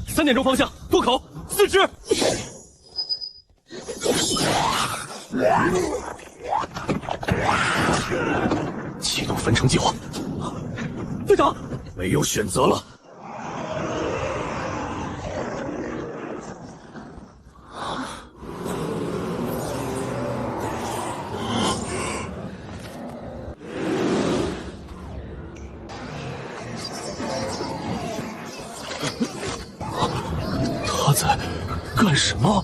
3点钟方向，渡口4只。启动焚城计划。队长，没有选择了。他在干什么？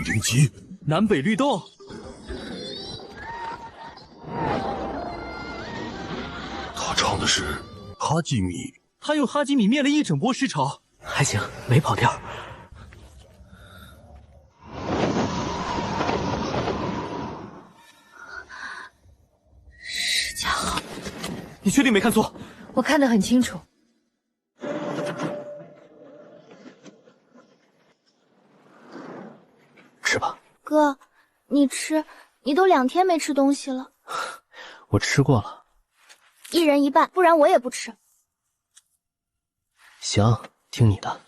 定级，南北律动。他唱的是哈基米，他用哈基米灭了一整波尸潮，还行，没跑调。是家伙，你确定没看错？我看得很清楚。吃吧，哥，你吃，你都2天没吃东西了。我吃过了。1人1半，不然我也不吃。行，听你的。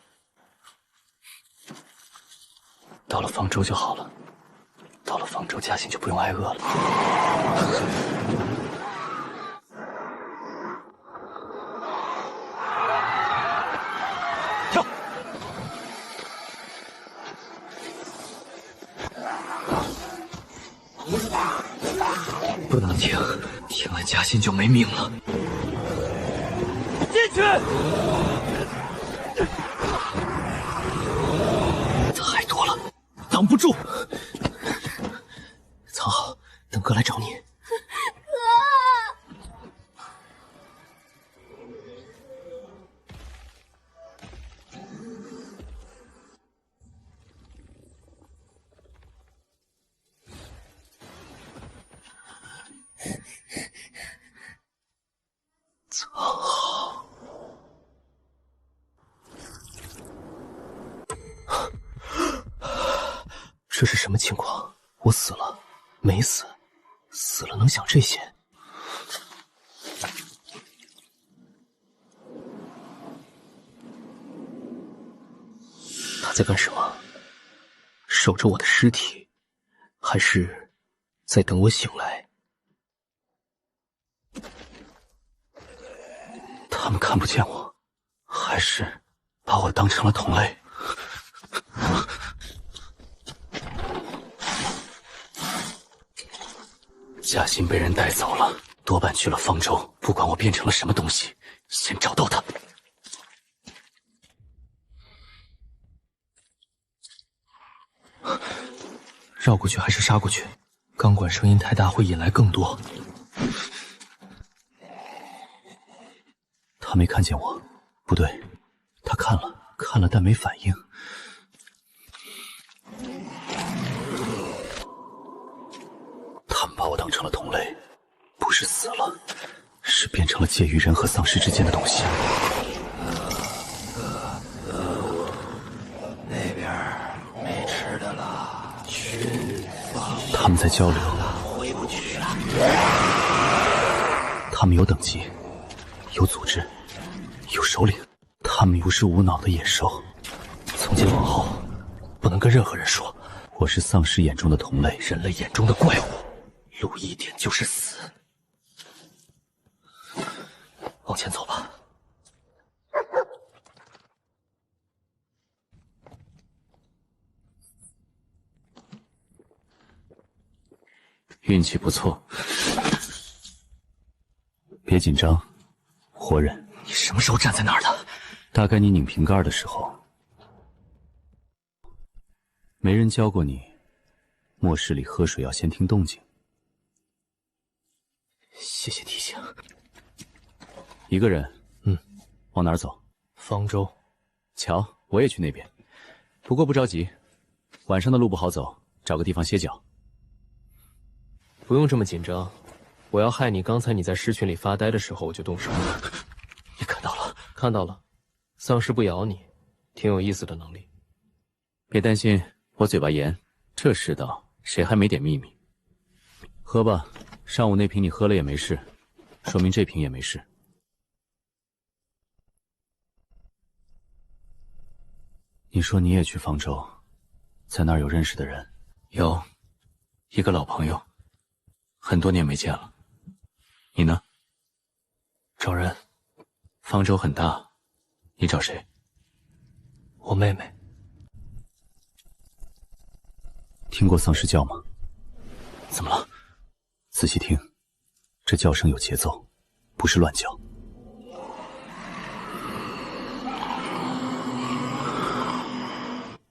到了方舟就好了，到了方舟，嘉欣就不用挨饿了。跳！不能停，停了嘉欣就没命了。进去！他还多了，挡不住。藏好，等哥来找你。藏好。这是什么情况？我死了？没死？死了能想这些？他在干什么？守着我的尸体，还是在等我醒来？他们看不见我，还是把我当成了同类？嘉欣被人带走了，多半去了方舟。不管我变成了什么东西，先找到他。繞过去还是杀过去？钢管聲音太大，會引來更多。他沒看見我，不對，他看了，但沒反應。他們把我當成了同類，不是死了，是變成了介於人和喪屍之間的東西。那邊沒吃的了，去吧。他們在交流，回不去了。他們有等級，有組織，有首領，他們不是無腦的野獸。從今往後，不能跟任何人說我是喪屍眼中的同類，人類眼中的怪物。路一點就是死。往前走吧。運氣不錯，別緊張，活人。你什麼時候站在那兒的？大概你擰瓶蓋的時候。沒人教過你，末世裡喝水要先聽動靜。謝謝提醒。一個人，往哪兒走？方舟。瞧，我也去那邊，不過不着急，晚上的路不好走，找個地方歇腳。不用這麼緊張，我要害你，刚才你在狮群里发呆的时候我就动手。你看到了？看到了，丧尸不咬你，挺有意思的能力。别担心，我嘴巴严，这世道谁还没点秘密？喝吧，上午那瓶你喝了也没事，说明这瓶也没事。你说你也去方舟，在那儿有认识的人？有，一个老朋友，很多年没见了。你呢？找人。方舟很大，你找誰？我妹妹。听过丧尸叫吗？怎么了？仔細聽，這叫聲有節奏，不是亂叫。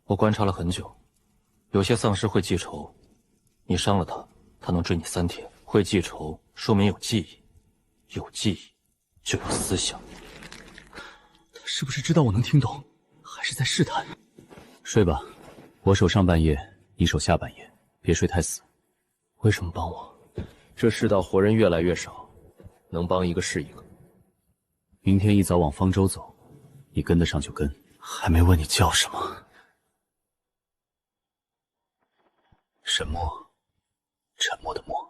我觀察了很久，有些喪屍會記仇，你傷了他，他能追你3天。會記仇，說明有記憶，有記憶就有思想。他是不是知道我能聽懂，還是在試探？睡吧，我守上半夜，你守下半夜，別睡太死。為什麼幫我？這世道活人越來越少，能幫一個是一個。明天一早往方舟走，你跟得上就跟。還沒問你叫什麼？沈默，沉默的默。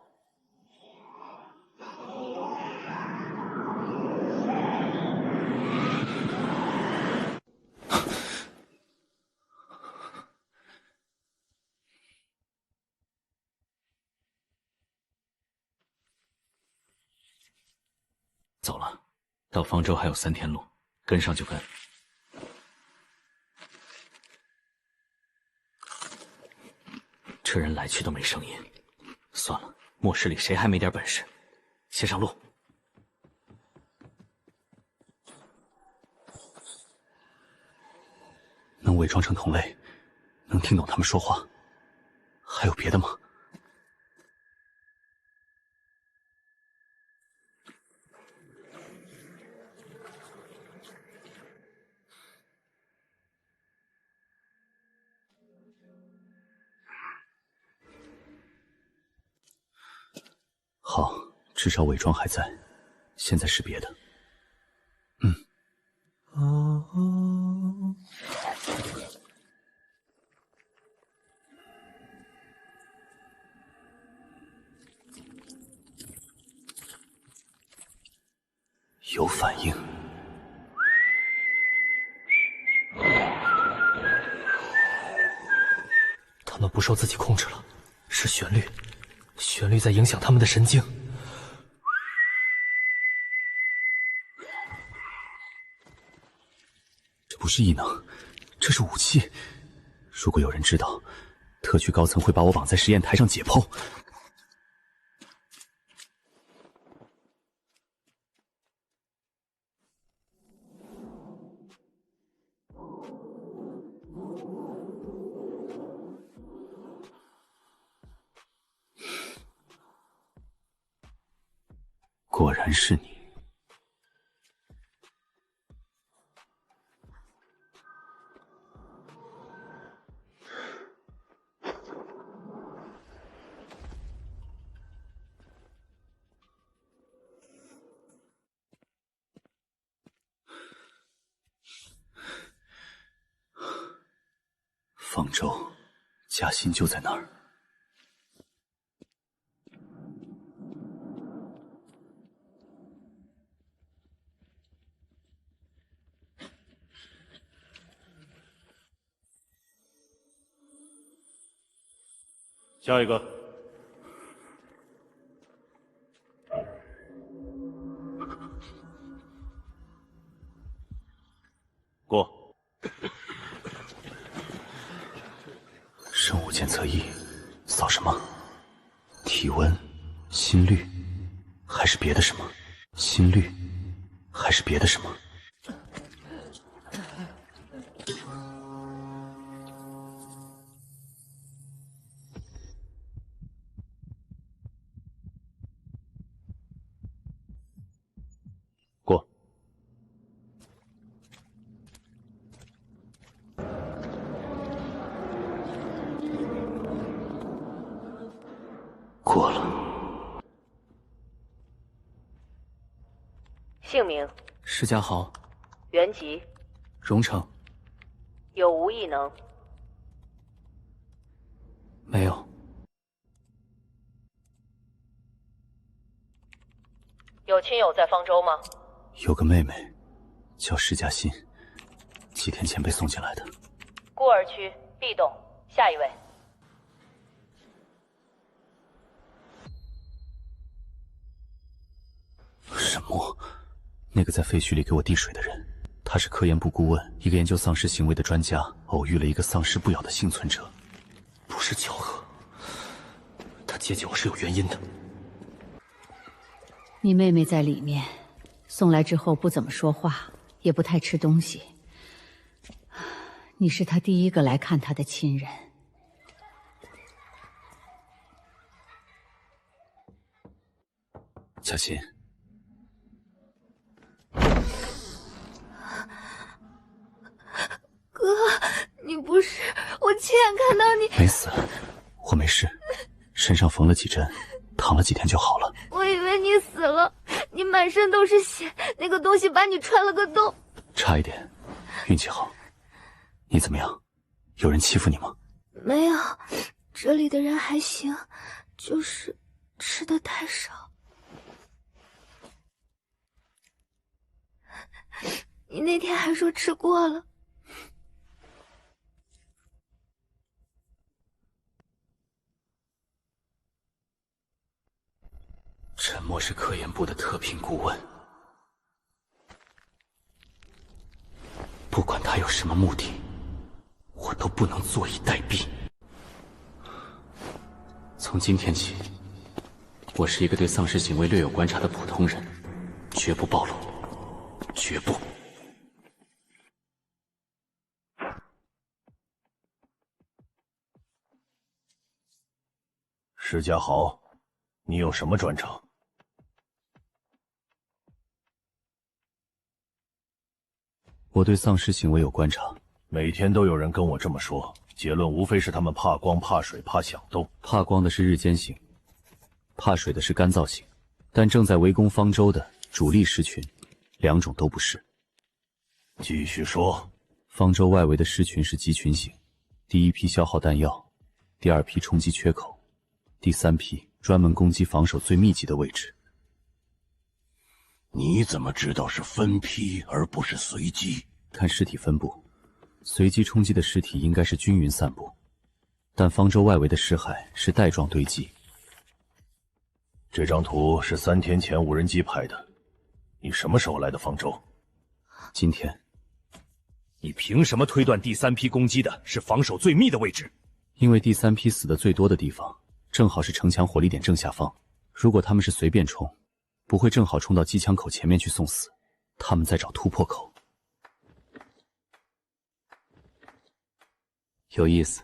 走了，到方舟還有3天路，跟上就跟。這人來去都沒聲音，算了，末世裡誰還沒點本事？先上路。能偽裝成同類，能聽懂他們說話，還有別的嗎？好，至少偽裝還在，現在是別的。有反應。他們不受自己控制了，是旋律，旋律在影響他們的神經。這不是異能，這是武器。如果有人知道，特區高層會把我綁在實驗台上解剖。果然是你。方舟，嘉欣就在那兒。下一個。過。生物檢測儀，掃什麼？體溫、心率，還是別的什麼？心率，還是別的什麼？過。过了。姓名：施家豪。原籍：荣城。有无异能？没有。有亲友在方舟吗？有个妹妹，叫施嘉欣，几天前被送进来的。孤儿区 B 栋，下一位。沈墨，那个在废墟里给我递水的人，他是科研部顧問，一個研究喪屍行為的專家，偶遇了一個喪屍不咬的幸存者，不是巧合。他接近我是有原因的。你妹妹在裡面，送來之後不怎麼說話，也不太吃東西。你是她第一個來看她的親人。嘉欣。哥，你不是……我亲眼看到你没死，我没事，身上縫了幾針，躺了幾天就好了。我以為你死了，你滿身都是血，那個東西把你穿了個洞。差一點，運氣好。你怎麼樣？有人欺負你嗎？沒有，這裡的人還行，就是吃的太少。你那天還說吃過了。沈墨是科研部的特聘顧問，不管他有什麼目的，我都不能坐以待斃。從今天起，我是一個對喪屍行為略有觀察的普通人，絕不暴露，絕不。施家豪，你有什麼專長？我對喪屍行為有觀察，每天都有人跟我這麼說，結論無非是他們怕光、怕水、怕響動。怕光的是日間型，怕水的是乾燥型，但正在圍攻方舟的主力屍群，兩種都不是。繼續說。方舟外圍的屍群是集群型，第一批消耗彈藥，第二批衝擊缺口，第三批專門攻擊防守最密集的位置。你怎麼知道是分批而不是隨機？看屍體分布，隨機衝擊的屍體應該是均勻散布，但方舟外圍的屍骸是帶狀堆積。這張圖是3天前無人機拍的，你什麼時候來的方舟？今天。你憑什麼推斷第三批攻擊的是防守最密的位置？因為第三批死的最多的地方，正好是城牆火力點正下方。如果他們是隨便衝，不會正好衝到機槍口前面去送死，他們在找突破口。有意思。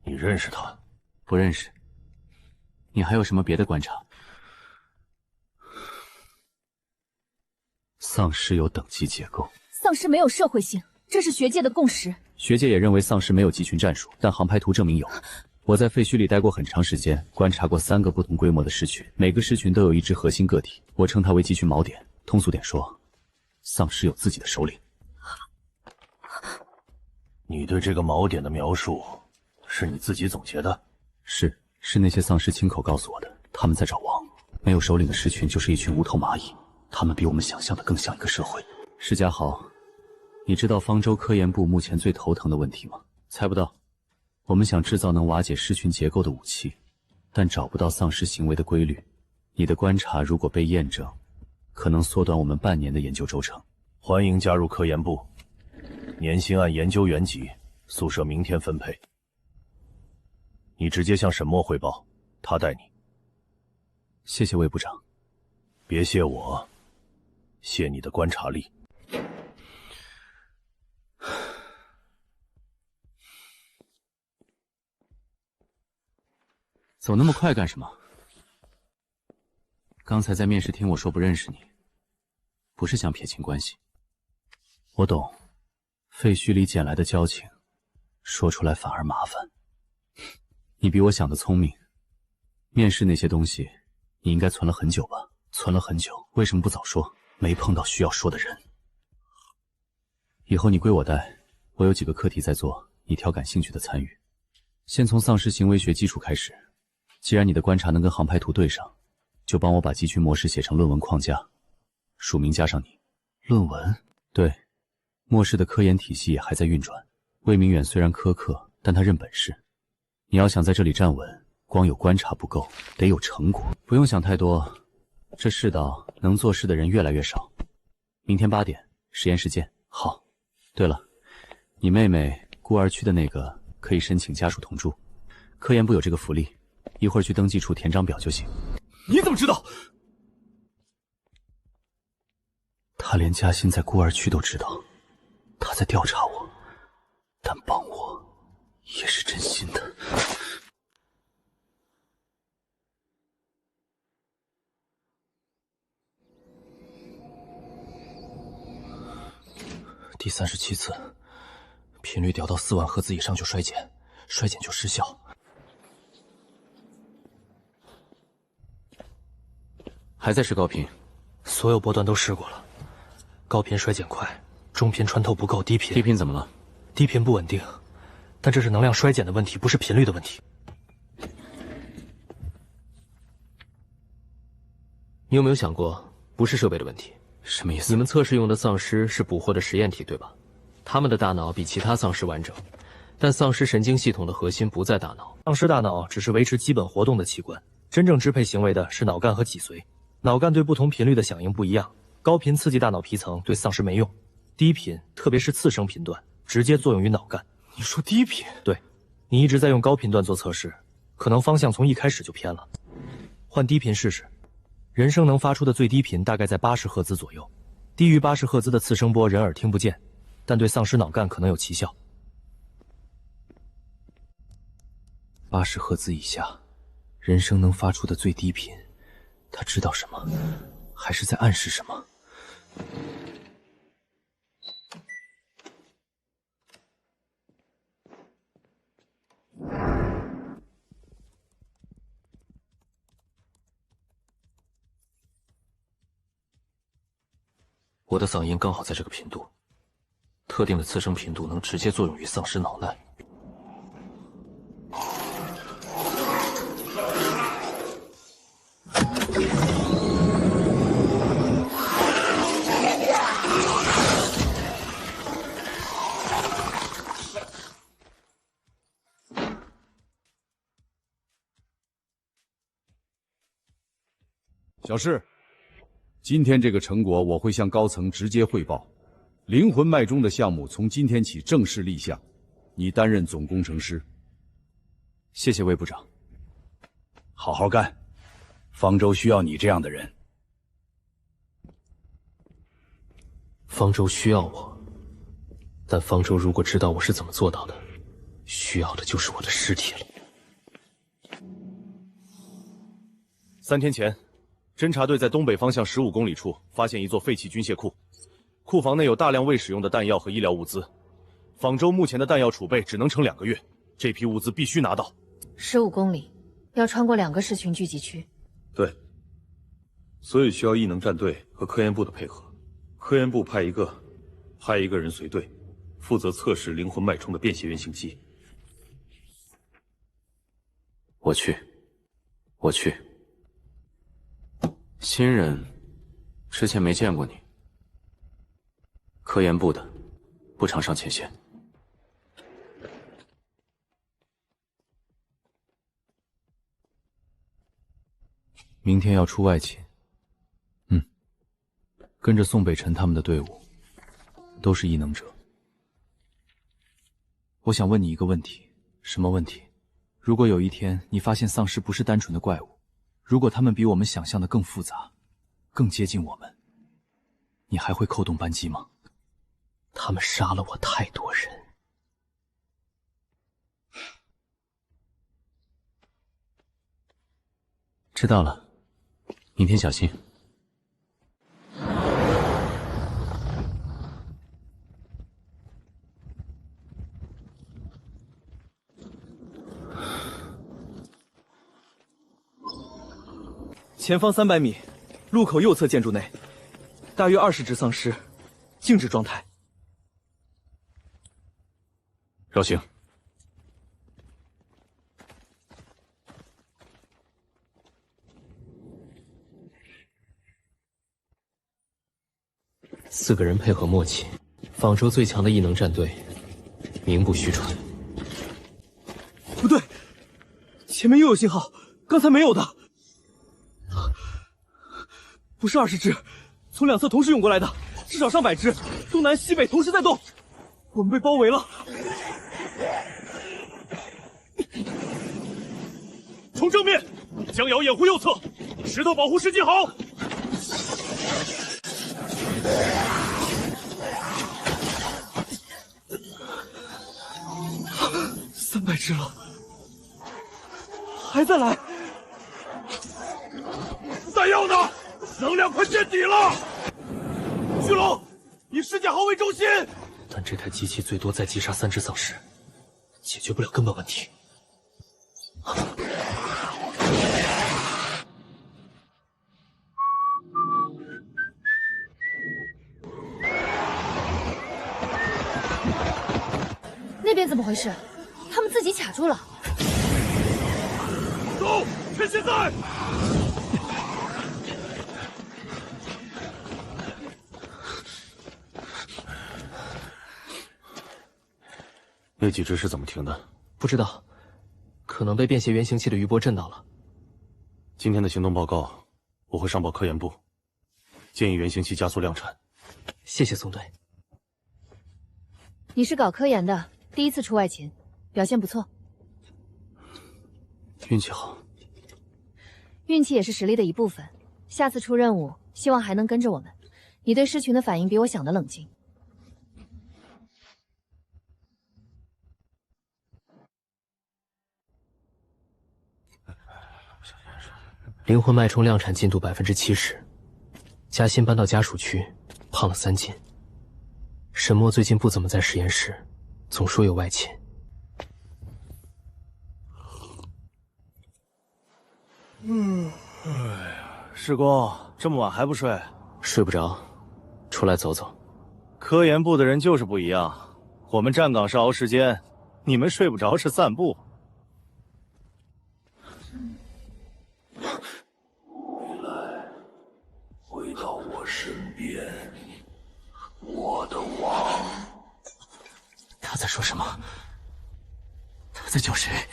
你認識他？不認識。你還有什麼別的觀察？喪屍有等級結構。喪屍沒有社會性，這是學界的共識。學界也認為喪屍沒有集群戰術，但航拍圖證明有。我在廢墟裡待過很長時間，觀察過3個不同規模的屍群，每個屍群都有一隻核心個體，我稱它為集群錨點。通俗點說，喪屍有自己的首領。你對這個錨點的描述，是你自己總結的？是那些喪屍親口告訴我的。他們在找王，沒有首領的屍群就是一群無頭螞蟻，他們比我們想象的更像一個社會。施家豪，你知道方舟科研部目前最頭疼的問題嗎？猜不到。我們想製造能瓦解屍群結構的武器，但找不到喪屍行為的規律。你的觀察如果被驗證，可能縮短我們半年的研究週程。歡迎加入科研部，年薪按研究員級，宿舍明天分配。你直接向沈墨匯報，他帶你。謝謝魏部長。別謝我，謝你的觀察力。走那麼快幹什麼？剛才在面試聽我說不認識你，不是想撇清關係。我懂，廢墟裡撿來的交情，說出來反而麻煩。你比我想的聰明，面試那些東西，你應該存了很久吧？存了很久，為什麼不早說？沒碰到需要說的人。以後你歸我帶，我有幾個課題在做，你挑感興趣的參與。先從喪屍行為學基礎開始，既然你的觀察能跟航拍图對上，就幫我把集群模式寫成論文框架，署名加上你。論文？对，末世的科研體系也還在運轉。魏明遠雖然苛刻，但他認本事。你要想在這裡站穩，光有觀察不夠，得有成果。不用想太多，這世道能做事的人越來越少。明天8點，實驗室見。好。對了，你妹妹孤兒区的那個可以申請家屬同住，科研部有這個福利，一會兒去登記處填張表就行。你怎麼知道？他連嘉欣在孤兒區都知道，他在調查我，但幫我也是真心的。第37次，频率调到4万赫兹以上就衰減，衰減就失效。还在試高頻，所有波段都試過了，高頻衰減快，中頻穿透不夠，低頻怎麼了？低頻不穩定，但這是能量衰減的問題，不是頻率的問題。你有沒有想過，不是設備的問題？什麼意思？你們測試用的喪屍是捕獲的實驗體，对吧？他們的大腦比其他喪屍完整，但喪屍神經系統的核心不在大腦。喪屍大腦只是維持基本活動的器官，真正支配行为的是腦幹和脊髓。腦幹对不同頻率的響應不一樣，高頻刺激大腦皮層對喪屍沒用，低頻，特別是次生頻段，直接作用於腦幹。你說低頻？對，你一直在用高頻段做測試，可能方向從一開始就偏了。換低頻試試。人声能發出的最低頻大概在80赫茲左右，低於80赫茲的次聲波人耳聽不見，但對喪屍腦幹可能有奇效。80赫茲以下，人声能發出的最低頻，他知道什麼？還是在暗示什麼？我的嗓音刚好在這個頻度，特定的次聲頻度能直接作用於喪屍腦內。小释，今天这个成果我会向高层直接汇報。靈魂脈冲的項目從今天起正式立項，你擔任總工程師。謝謝魏部長。好好幹，方舟需要你這樣的人。方舟需要我，但方舟如果知道我是怎麼做到的，需要的就是我的屍體了。3天前，偵察隊在東北方向15公里處發現一座廢棄軍械庫，庫房內有大量未使用的彈藥和醫療物資。方舟目前的彈藥儲備只能撐2個月，這批物資必須拿到。15公里，要穿過2個市群聚集區。對，所以需要異能戰隊和科研部的配合。科研部派一個人隨隊，負責測試靈魂脈衝的便攜原型機。我去。新人，之前沒見過你。科研部的，不常上前線。明天要出外勤。跟着宋北辰他們的隊伍，都是異能者。我想問你一個問題。什麼問題？如果有一天你發現喪屍不是單純的怪物，如果他們比我們想象的更複雜，更接近我們，你還會扣動扳機嗎？他們殺了我太多人。知道了，明天小心。前方300米，路口右側建築內。大約20只喪屍，静止狀態。繞行。4个人配合默契，仿州最强的异能战队，名不虚傳。不对，前面又有信号，刚才没有的。不是20只，从2侧同时涌過來的，至少上百只，東南西北同時在動。我們被包圍了。從正面，江瑤掩護右側，石頭保護石基豪。300只了，還在來。彈藥呢？能量快見底了。巨龍，以石甲豪為中心。但這台機器最多再擊殺3只喪屍，解決不了根本問題。那邊怎麼回事？他們自己卡住了。走，趁現在！那幾只是怎麼停的？不知道，可能被便攜原型器的餘波震到了。今天的行動報告我會上報科研部，建議原型器加速量產。謝謝宋隊。你是搞科研的，第一次出外勤，表現不錯。運氣好。運氣也是實力的一部分。下次出任務，希望還能跟着我們。你對獅群的反應比我想的冷靜。靈魂脈衝量產進度70%，嘉欣搬到家屬區，胖了3斤。沈墨最近不怎麼在實驗室，總說有外勤。哎呀，師公，這麼晚還不睡？睡不着，出來走走。科研部的人就是不一樣，我們站崗是熬時間，你們睡不着是散步。回到我身邊，我的王。他在說什麼？他在叫誰？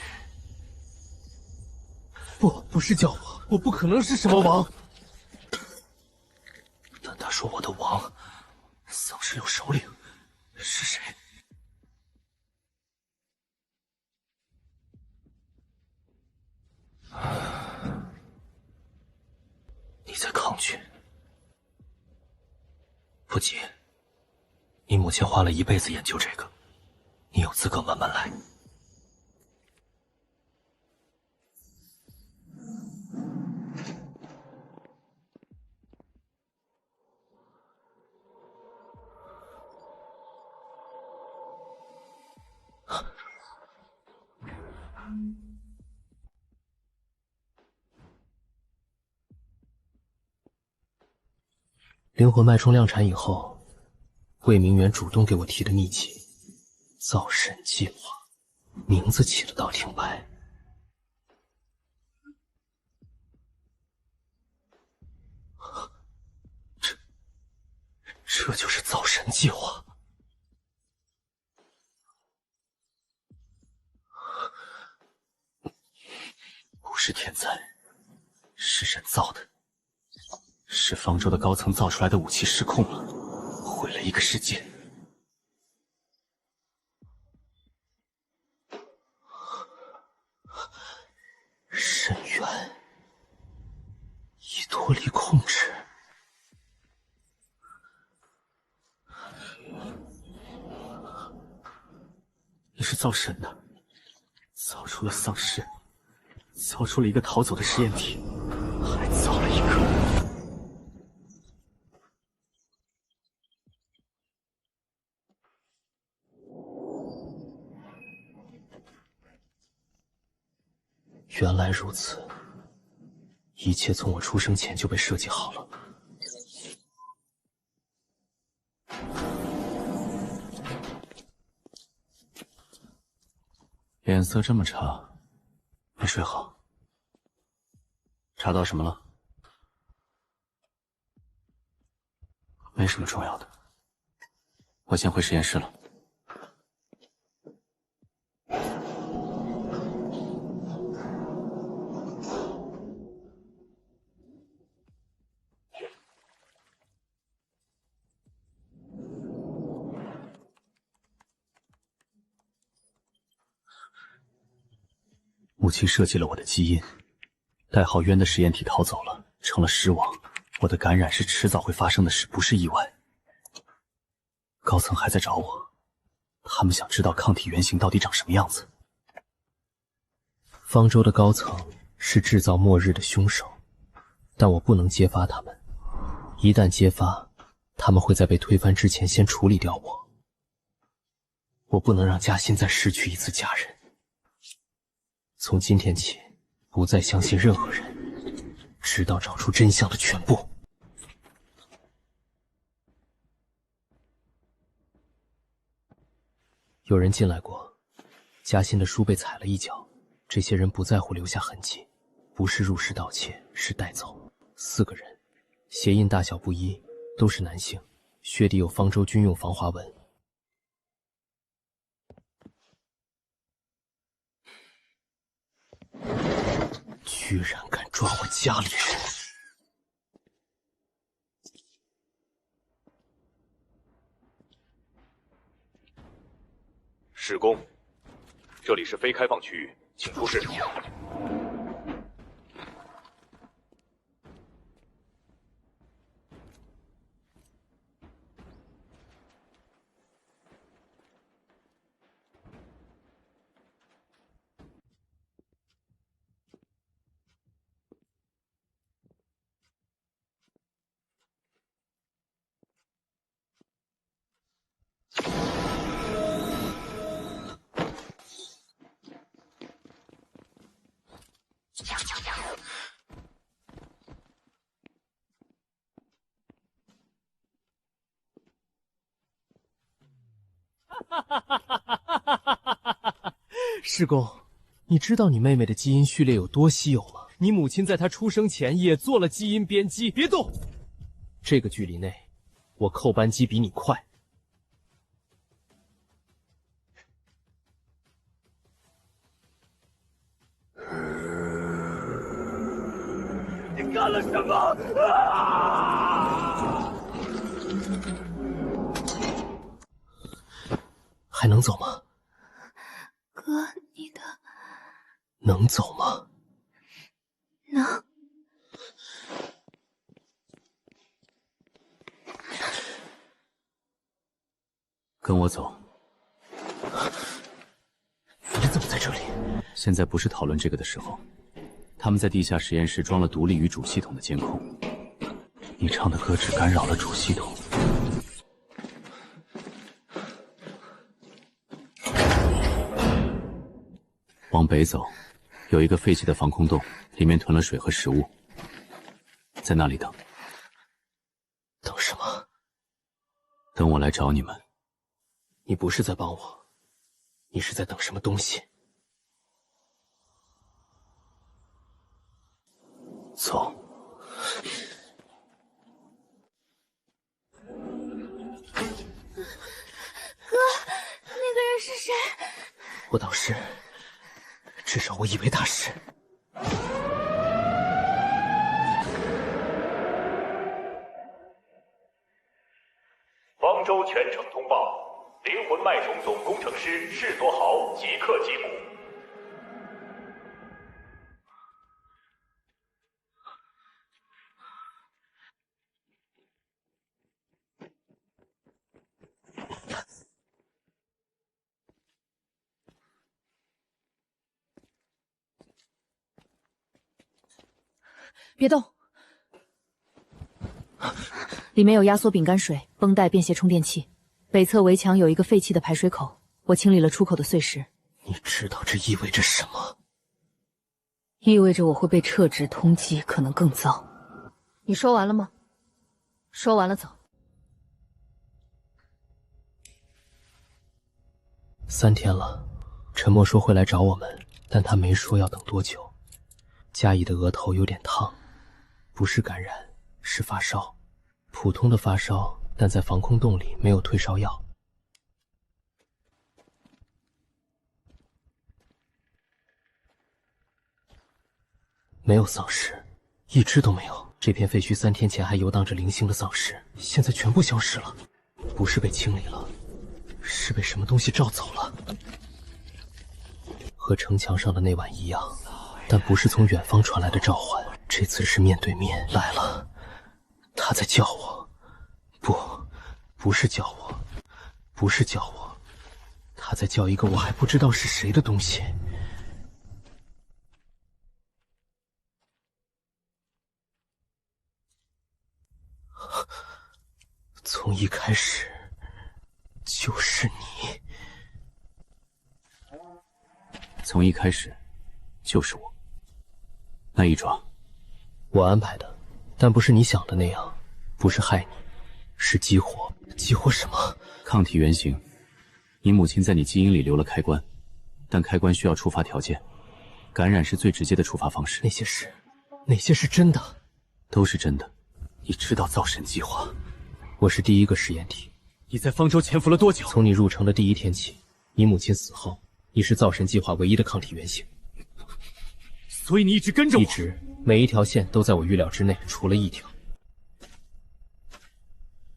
不是叫我，我不可能是什麼王。但他說我的王，喪屍有首領，是誰？你在抗拒？不急，你母親花了一輩子研究這個，你有資格慢慢來。靈魂脈衝量產以後，魏明遠主動給我提的秘籍——造神計劃，名字起得倒挺白。這就是造神計劃。不是天災，是人造的。是方舟的高層造出來的武器失控了，毀了一個世界。深淵已脫離控制。你是造神的，造出了喪屍，造出了一個逃走的實驗體，還造了一個。原來如此，一切從我出生前就被設計好了。脸色这麼差，沒睡好。查到什麼了？沒什麼重要的，我先回實驗室了。母親設計了我的基因，代號淵的實驗體逃走了，成了屍王。我的感染是遲早會發生的事，不是意外。高層還在找我，他們想知道抗體原型到底長什麼樣子。方舟的高層是制造末日的兇手，但我不能揭發他们。一旦揭發，他们会在被推翻之前先處理掉我。我不能讓嘉欣再失去一次家人。從今天起，不再相信任何人，直到找出真相的全部。有人进来过，嘉欣的书被踩了一脚。这些人不在乎留下痕迹，不是入室盜竊，是带走。4个人，鞋印大小不一，都是男性，靴底有方舟军用防滑纹。居然敢抓我家里人！施工，这裡是非開放區域，請出示。师公，你知道你妹妹的基因序列有多稀有吗？你母親在她出生前也做了基因編輯。別動！這個距離內，我扣扳機比你快。你幹了什麼？還能走嗎？哥，你的能走嗎？能。跟我走。你怎麼在這裡？現在不是討論這個的時候。他們在地下實驗室裝了獨立於主系統的監控。你唱的歌只干擾了主系統。往北走，有一個廢棄的防空洞，裡面囤了水和食物。在那裡等。等什麼？等我來找你們。你不是在幫我，你是在等什麼東西？走。哥，那個人是誰？我倒是，至少我以為他是。方舟全程通報，靈魂脈衝總工程師士多豪即刻緝捕。別動！裡面有壓縮餅乾水、繃帶、便攜充電器。北側圍牆有一個廢棄的排水口，我清理了出口的碎石。你知道這意味着什麼？意味着我會被撤職通緝，可能更糟。你說完了嗎？說完了走。3天了，陈默說會來找我們，但他沒說要等多久。嘉義的額頭有點燙，不是感染，是發燒，普通的發燒，但在防空洞裡沒有退燒藥。沒有喪屍，一隻都沒有。這片廢墟3天前還遊蕩着零星的喪屍，現在全部消失了。不是被清理了，是被什麼東西照走了。和城牆上的那晚一樣，但不是從遠方傳來的召喚，這次是面對面來了。他在叫我，不是叫我，不是叫我，他在叫一個我還不知道是誰的東西。從一開始就是你，從一開始就是我。那一樁我安排的，但不是你想的那樣，不是害你，是激活。激活什麼？抗體原型。你母親在你基因裡留了開關，但開關需要觸發條件，感染是最直接的觸發方式。那些是真的，都是真的。你知道造神計劃？我是第一個實驗體。你在方舟潛伏了多久？從你入城的第1天起，你母親死後，你是造神計劃唯一的抗體原型。所以你一直跟着我？一直，每一條線都在我預料之內，除了一條。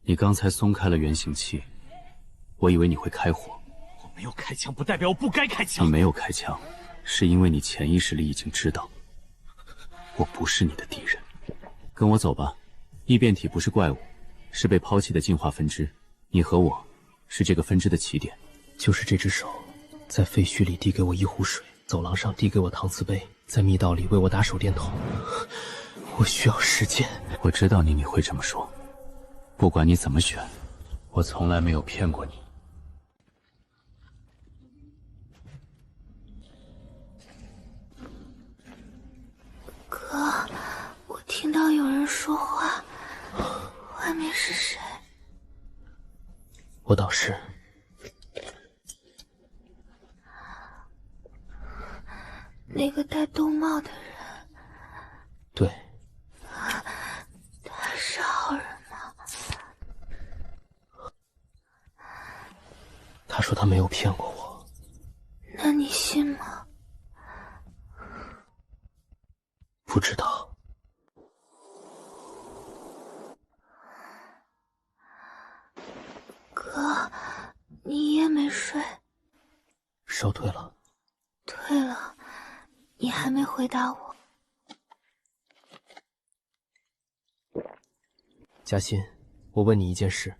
你剛才鬆開了原型器，我以為你會開火。我沒有開槍，不代表我不該開槍。你沒有開槍，是因為你潛意識裡已經知道，我不是你的敵人。跟我走吧，異變體不是怪物，是被拋棄的進化分支。你和我，是這個分支的起點。就是這隻手，在廢墟裡遞給我一壺水，走廊上遞給我搪瓷杯，在密道裡為我打手電筒。我需要時間。我知道你會這麼說，不管你怎麼選，我從來沒有騙過你。哥，我聽到有人說話，外面是誰？我導師。那個戴兜帽的人。對。他是好人嗎？他說他沒有騙過我。那你信嗎？不知道。哥，你也沒睡？燒退了。退了，你還沒回答我。嘉欣，我問你一件事。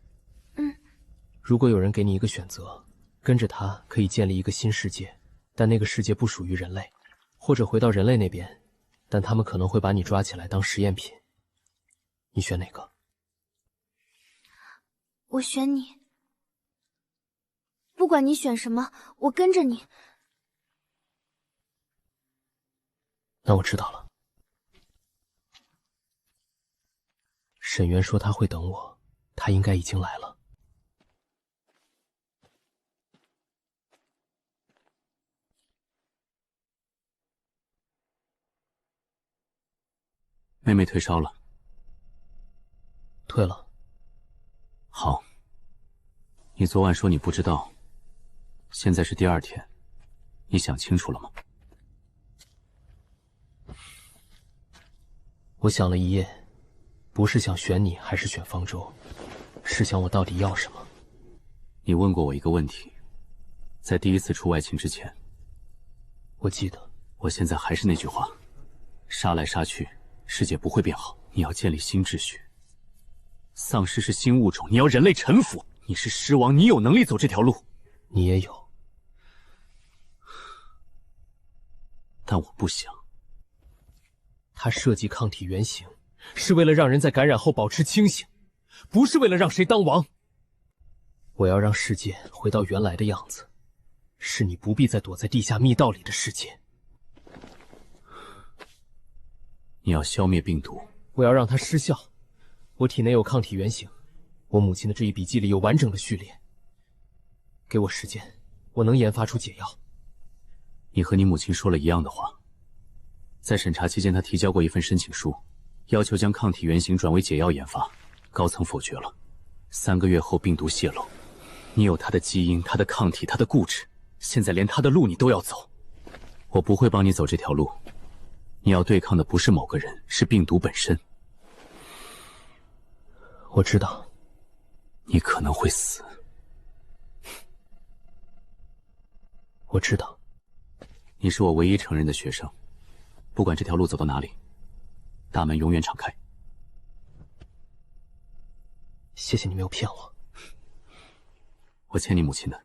嗯。如果有人給你一個選擇，跟着他可以建立一個新世界，但那個世界不屬於人類，或者回到人類那邊，但他們可能會把你抓起來當實驗品，你選哪個？我選你。不管你選什麼，我跟着你。那我知道了。沈渊說他會等我，他應該已經來了。妹妹退燒了。退了。好。你昨晚說你不知道，現在是第2天，你想清楚了嗎？我想了一夜，不是想選你還是選方舟，是想我到底要什麼。你問過我一個問題，在第1次出外勤之前。我記得。我現在還是那句話，殺來殺去，世界不會變好。你要建立新秩序。喪屍是新物種，你要人類臣服。你是獅王，你有能力走這條路。你也有。但我不想。他設計抗體原型，是為了讓人在感染後保持清醒，不是為了讓誰當王。我要讓世界回到原來的樣子，是你不必再躲在地下密道裡的世界。你要消滅病毒，我要讓它失效。我體內有抗體原型，我母親的這一筆記裡有完整的序列。給我時間，我能研發出解藥。你和你母親說了一樣的話。在審查期間，他提交過一份申請書，要求將抗體原型轉為解藥研发，高層否決了。3個月後病毒泄露，你有他的基因、他的抗體、他的固執，現在连他的路你都要走。我不会帮你走這條路，你要對抗的不是某個人，是病毒本身。我知道，你可能會死。我知道，你是我唯一承認的學生，不管這條路走到哪裡，大門永遠敞開。謝謝你沒有騙我。我欠你母親的。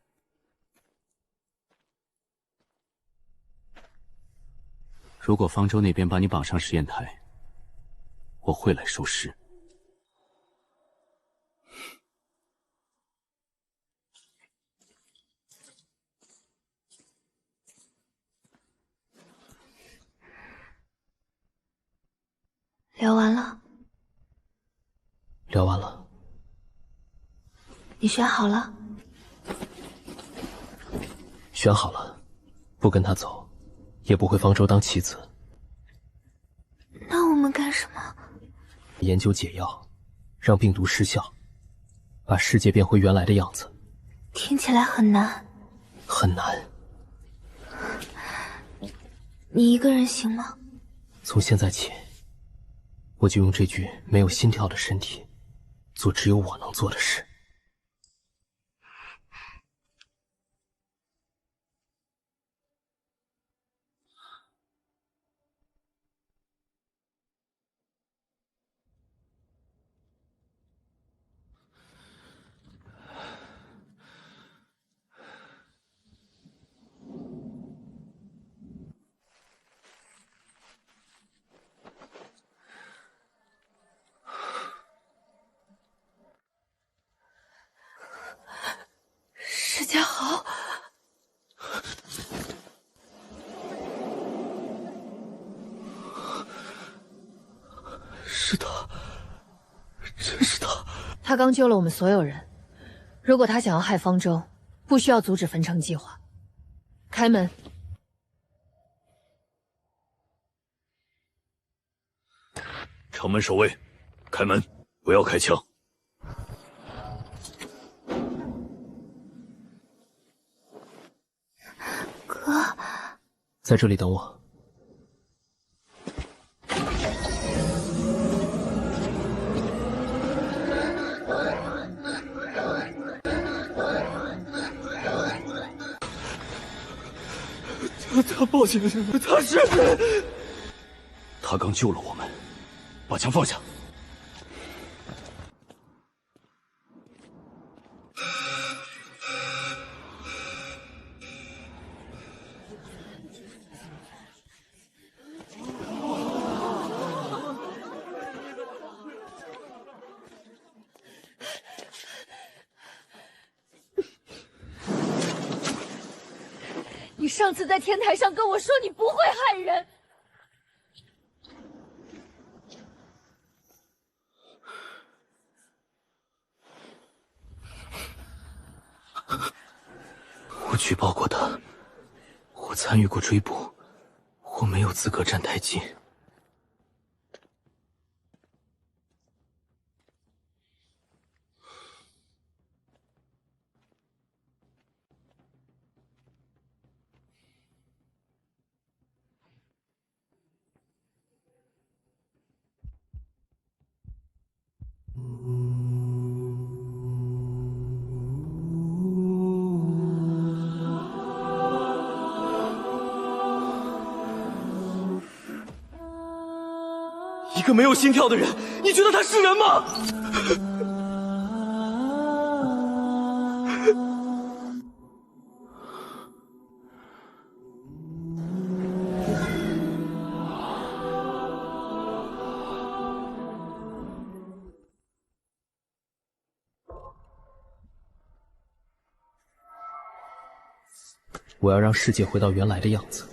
如果方舟那邊把你綁上實驗台，我會來收屍。聊完了。聊完了。你选好了？选好了，不跟他走，也不回方舟当棋子。那我们干什么？研究解药，让病毒失效，把世界变回原来的样子。听起来很难。很难。你一个人行吗？从现在起，我就用这具没有心跳的身體，做只有我能做的事。施家豪，是他，真是他。他刚救了我們所有人，如果他想要害方舟，不需要阻止焚城計劃。開門。城門守衛，開門，不要開槍。哥，在這裡等我。他抱起来，他是……他剛救了我們，把槍放下。你上次在天台上跟我說你不會害人。我舉報過他，我參與過追捕，我沒有資格站台階。一個沒有心跳的人，你覺得他是人嗎？我要讓世界回到原來的樣子。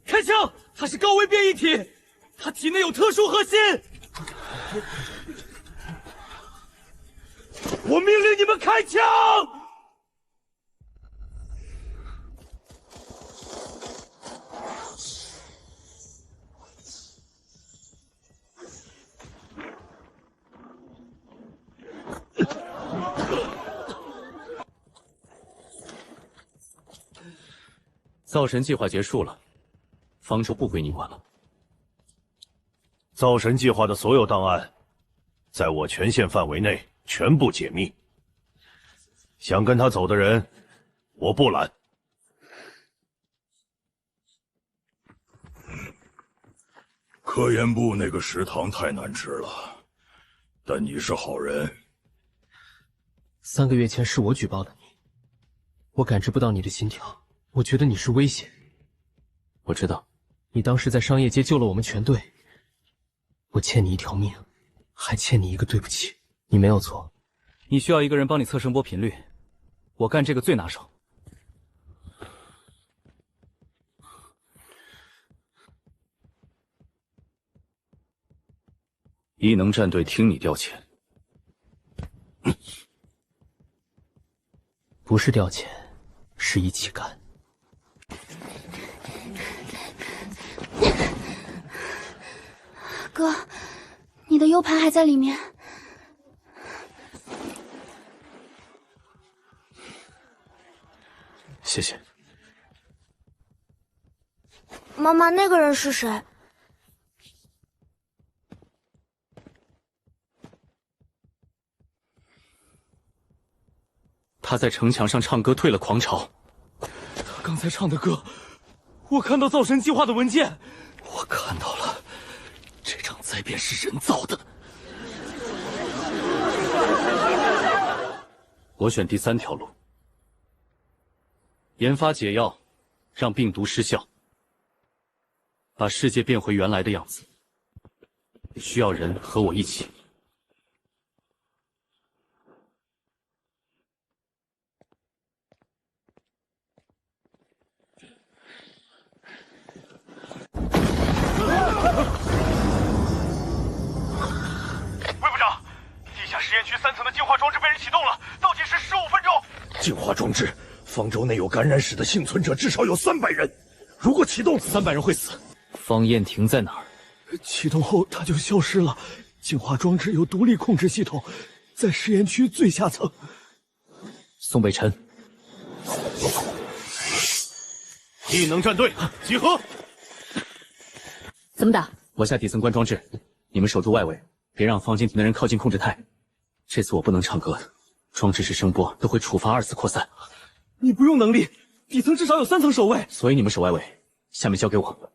開他是高维变异體，他体内有特殊核心。我命令你们开枪！造神计划结束了，方舟不归你管了。造神计划的所有档案，在我权限范围内全部解密。想跟他走的人，我不拦。科研部那个食堂太难吃了，但你是好人。3个月前是我举报的你，我感知不到你的心跳。我觉得你是危险。我知道，你当时在商业街救了我们全队，我欠你一条命，还欠你一个对不起。你没有錯，你需要一個人幫你測聲波頻率，我幹這個最拿手。異能戰隊聽你調遣，不是調遣，是一起幹。哥，你的 U 盤還在裡面。謝謝。媽媽，那個人是誰？他在城牆上唱歌，退了狂潮。他剛才唱的歌，我看到造神計劃的文件，我看到了。這場災變是人造的。我選第3條路，研發解藥，讓病毒失效，把世界變回原來的樣子。需要人和我一起。實驗區3層的淨化裝置被人啟動了，倒計時15分鐘。淨化裝置，方舟內有感染史的幸存者至少有300人，如果啟動，300人會死。方彥廷在哪兒？啟動後他就消失了。淨化裝置有獨立控制系統，在實驗區最下層。宋北辰，異能戰隊集合。怎麼打？我下底層關裝置，你們守住外圍，別讓方彥廷的人靠近控制台。這次我不能唱歌的，裝置式聲波都會觸發2次擴散。你不用能力，底層至少有3層守衛，所以你們守外圍，下面交給我。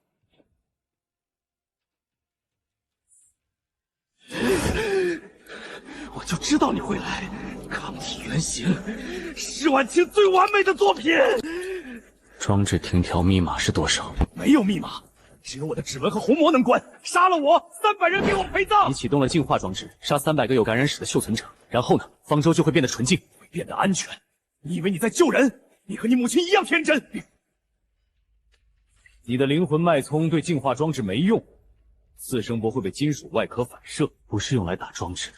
我就知道你會來，抗體原型，是晚清最完美的作品。裝置停調密碼是多少？沒有密碼。只有我的指紋和虹膜能關，殺了我，300人給我陪葬。你啟動了淨化裝置，殺300個有感染史的幸存者，然後呢？方舟就會變得純淨，會變得安全。你以為你在救人？你和你母親一樣天真。你的靈魂脈衝對淨化裝置沒用，次聲波會被金屬外殼反射，不是用來打裝置的。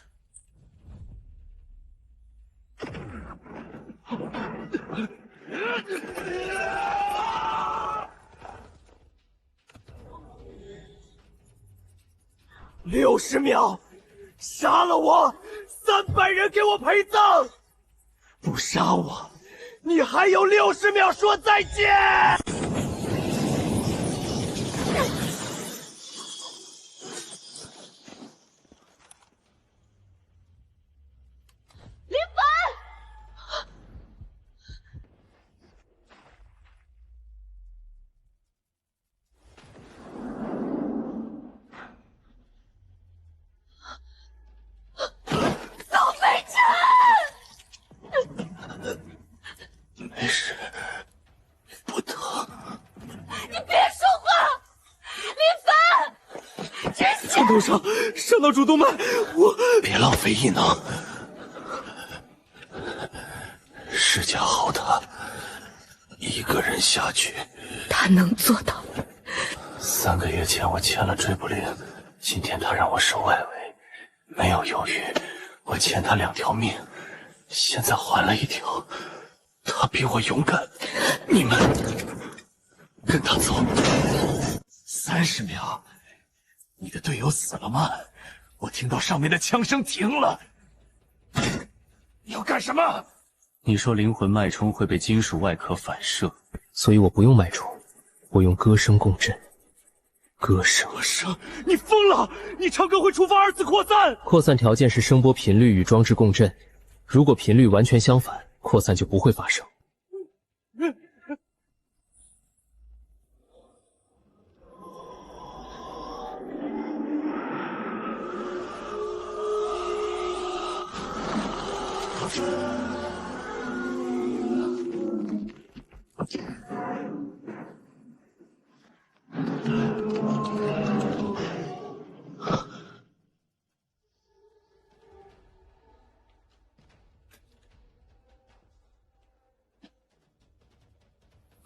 60秒，殺了我，300人給我陪葬。不殺我，你還有60秒說再見。林凡，没事，不疼。你別說話，林凡，真從頭上傷到主動脈，我別浪費異能。是家豪他一個人下去，他能做到。3個月前我簽了追捕令，今天他讓我守外圍，沒有猶豫，我欠他2條命，現在還了1條。他比我勇敢，你們跟他走。30秒，你的隊友死了嗎？我聽到上面的槍聲停了。你要幹什麼？你說靈魂脈衝會被金屬外殼反射，所以我不用脈衝，我用歌聲共振。歌声，你瘋了！你唱歌会触发2次擴散。擴散条件是声波頻率與裝置共振，如果頻率完全相反，擴散就不會發生。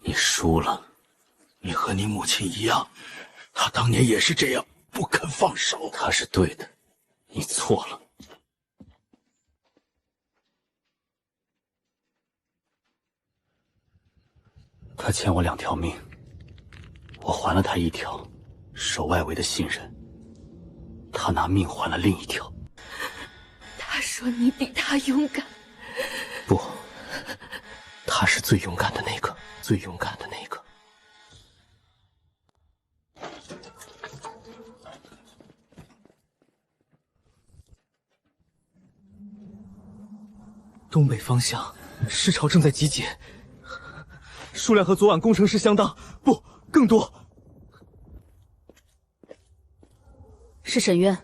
你輸了，你和你母親一樣，她當年也是這樣，不肯放手。她是對的，你錯了。他欠我2條命，我還了他1條，守外圍的信任。他拿命換了另1條。他說你比他勇敢。不，他是最勇敢的那個，最勇敢的那個。東北方向，尸潮正在集結，數量和昨晚工程師相當，不，更多。是沈淵。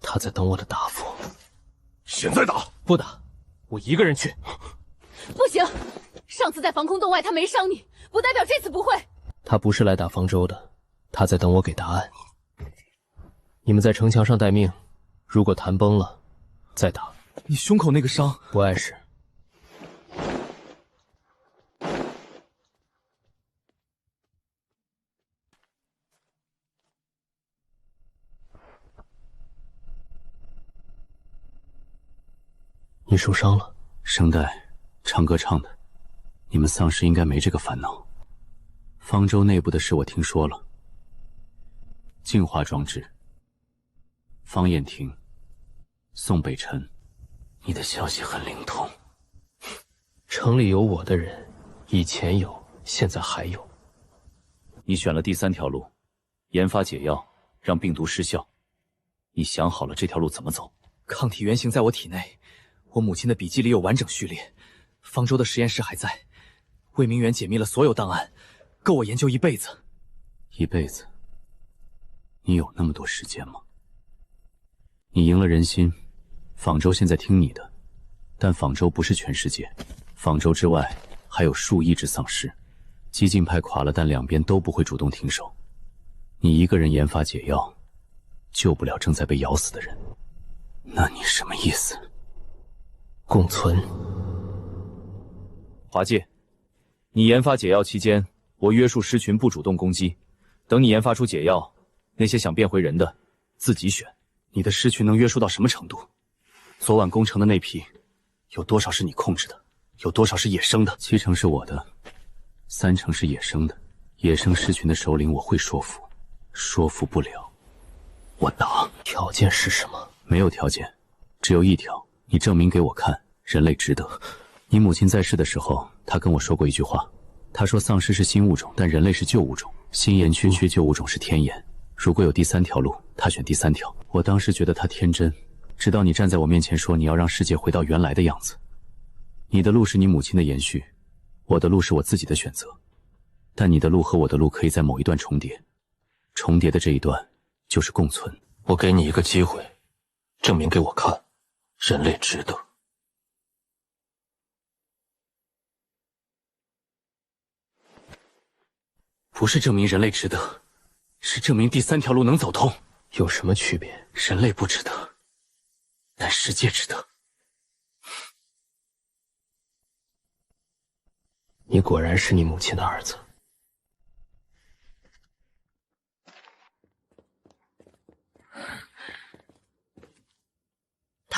他在等我的答复。现在打？不打，我一個人去。不行，上次在防空洞外他沒傷你，不代表這次不會。他不是來打方舟的，他在等我給答案。你們在城牆上待命，如果談崩了，再打。你胸口那個傷，不礙事。你受傷了？声帶，唱歌唱的，你們喪屍應該沒這個煩惱。方舟內部的事我聽說了，淨化裝置，方燕婷，宋北辰，你的消息很靈通。城裡有我的人，以前有，現在還有。你選了第3條路，研發解藥，讓病毒失效。你想好了這條路怎麼走？抗體原型在我體內，我母親的筆記裡有完整序列，方舟的實驗室還在，魏明遠解密了所有檔案，夠我研究1輩子。1輩子？你有那麼多時間嗎？你贏了人心，仿州現在聽你的，但仿州不是全世界，仿州之外還有數億只喪屍，激進派垮了，但兩邊都不會主動停手。你一個人研發解藥，救不了正在被咬死的人，那你什麼意思？共存。華介，你研發解藥期間，我約束獅群不主動攻擊，等你研發出解藥，那些想變回人的自己選。你的獅群能約束到什麼程度？昨晚攻城的那批，有多少是你控制的？有多少是野生的？7成是我的，3成是野生的。野生獅群的首領我會說服，說服不了，我打。條件是什麼？沒有條件，只有1條，你證明給我看，人類值得。你母親在世的時候，她跟我說過一句話，她說喪屍是新物種，但人類是舊物種，新炎區區舊物種是天炎。如果有第3條路，她選第3條。我當時覺得她天真，直到你站在我面前說你要讓世界回到原來的樣子。你的路是你母親的延續，我的路是我自己的選擇，但你的路和我的路可以在某一段重疊，重疊的這一段就是共存。我給你一個機會，證明給我看，人類值得。不是證明人類值得，是證明第3條路能走通。有什麼區別？人類不值得，但世界值得。你果然是你母親的兒子。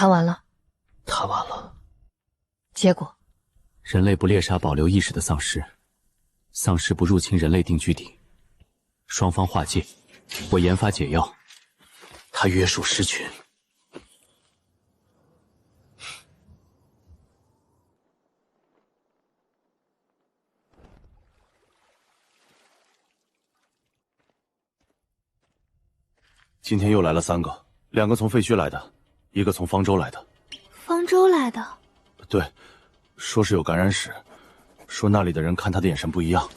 談完了。谈完了。结果，人类不猎杀保留意识的丧尸，丧尸不入侵人类定居地，双方划界，我研发解药，他约束狮群。今天又来了3个，2个从废墟来的，1个从方舟来的。方舟来的？对，说是有感染史，说那里的人看他的眼神不一样。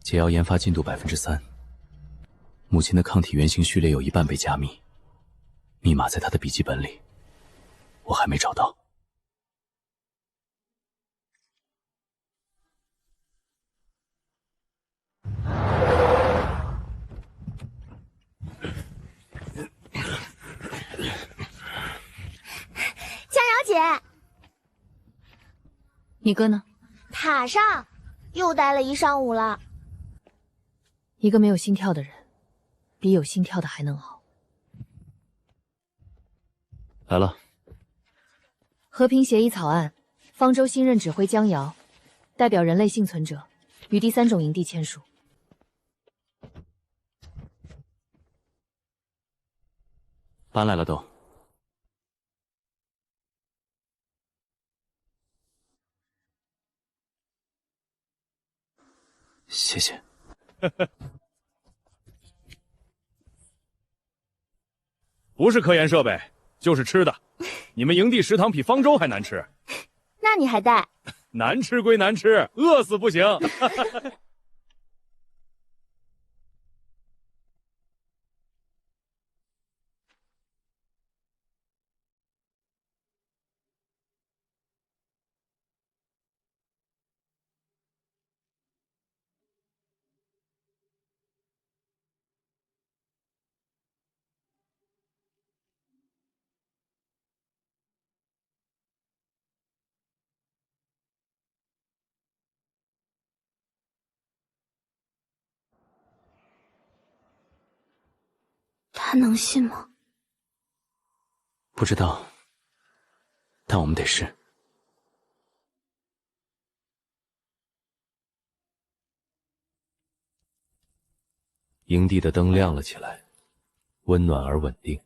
解药研发进度3%，母亲的抗体原型序列有一半被加密，密码在她的笔记本里，我还没找到。佳瑶姐，你哥呢？塔上又待了1上午了。一个没有心跳的人，比有心跳的还能熬。来了。和平协议草案，方舟新任指挥江瑶，代表人类幸存者，与第3种营地簽署。搬来了都。谢谢。不是科研设备，就是吃的。你们营地食堂比方舟还难吃。那你还带？难吃归难吃，饿死不行。他能信吗？不知道，但我们得试。营地的灯亮了起来，温暖而稳定。